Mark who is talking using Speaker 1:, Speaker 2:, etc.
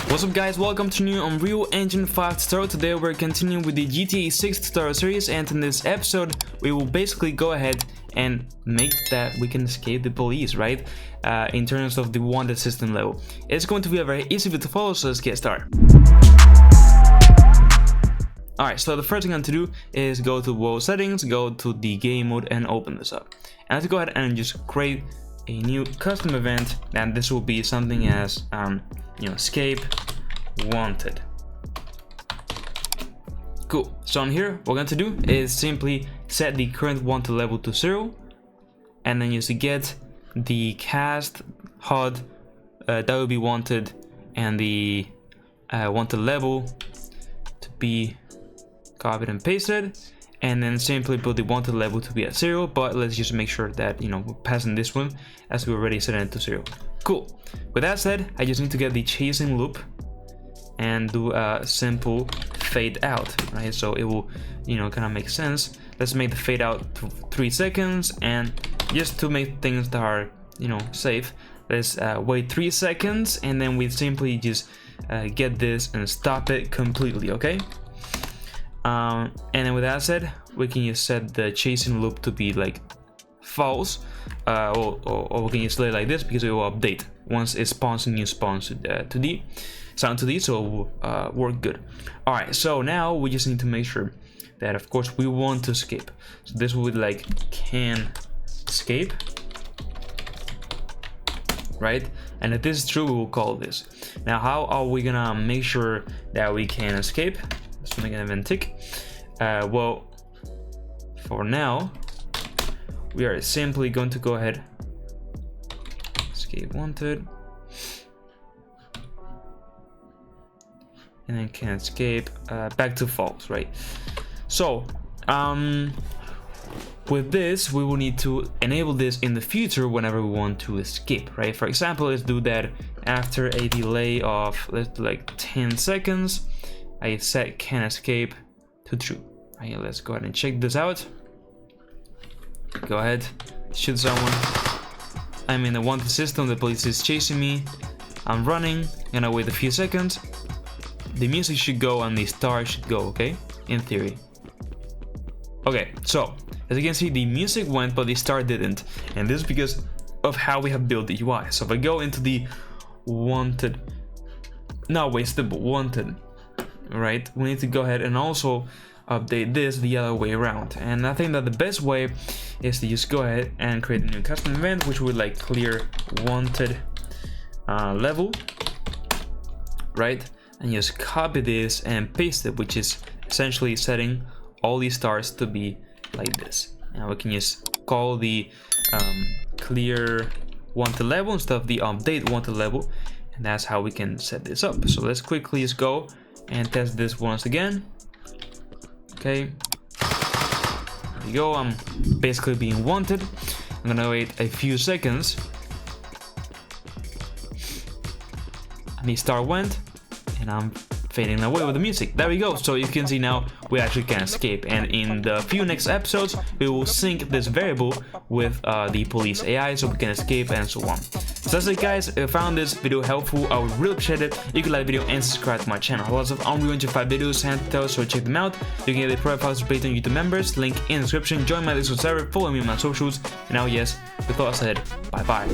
Speaker 1: What's up guys, welcome to new Unreal Engine 5 tutorial. Today we're continuing with the GTA 6 tutorial series, and in this episode we will basically go ahead and make that we can escape the police, right? In terms of the wanted system level. It's going to be a very easy video to follow, so let's get started. Alright, so the first thing I'm going to do is go to world settings, go to the game mode and open this up. And let's go ahead and just create a new custom event, and this will be something as escape wanted. Cool. So on here, what we're going to do is simply set the current wanted level to 0, and then just get the cast HUD that will be wanted and the wanted level to be copied and pasted, and then simply put the wanted level to be at 0, but let's just make sure that we're passing this one as we already set it to 0. Cool. With that said, I just need to get the chasing loop and do a simple fade out, right? So it will kind of make sense. Let's make the fade out to 3 seconds, and just to make things that are safe, let's wait 3 seconds, and then we simply just get this and stop it completely, okay? And then with that said, we can just set the chasing loop to be like false, or we can just let it like this because it will update once it spawns a new spawn to D, sound to D, so it will work good. Alright, so now we just need to make sure that of course we want to escape. So this will be like can escape, right? And if this is true, we will call this. Now how are we gonna make sure that we can escape? Let's make an event tick. Well, for now we are simply going to go ahead, escape wanted, and then can escape back to false, right? So with this we will need to enable this in the future whenever we want to escape, right? For example, let's do that after a delay of, let's do like 10 seconds. I set can escape to true. Right, let's go ahead and check this out. Go ahead, shoot someone. I'm in the wanted system, the police is chasing me. I'm running, gonna wait a few seconds. The music should go and the star should go, okay? In theory. Okay, so as you can see, the music went but the star didn't, and this is because of how we have built the UI. So if I go into the wanted, no, wastable, wanted, right, we need to go ahead and also update this the other way around. And I think that the best way is to just go ahead and create a new custom event, which would like clear wanted level, right? And just copy this and paste it, which is essentially setting all these stars to be like this. Now we can just call the clear wanted level instead of the update wanted level, and that's how we can set this up. So let's quickly just go and test this once again. Okay, there we go. I'm basically being wanted. I'm gonna wait a few seconds, and the star went, and I'm fading away with the music. There we go. So you can see now we actually can escape, and in the few next episodes we will sync this variable with the police AI so we can escape and so on. So that's it guys. If you found this video helpful, I would really appreciate it. You can like the video and subscribe to my channel. Lots of Unreal Engine 5 videos and tutorials, so check them out. You can get the profiles of Patreon YouTube members, link in the description. Join my Discord server, follow me on my socials, and now yes, with all said, bye bye.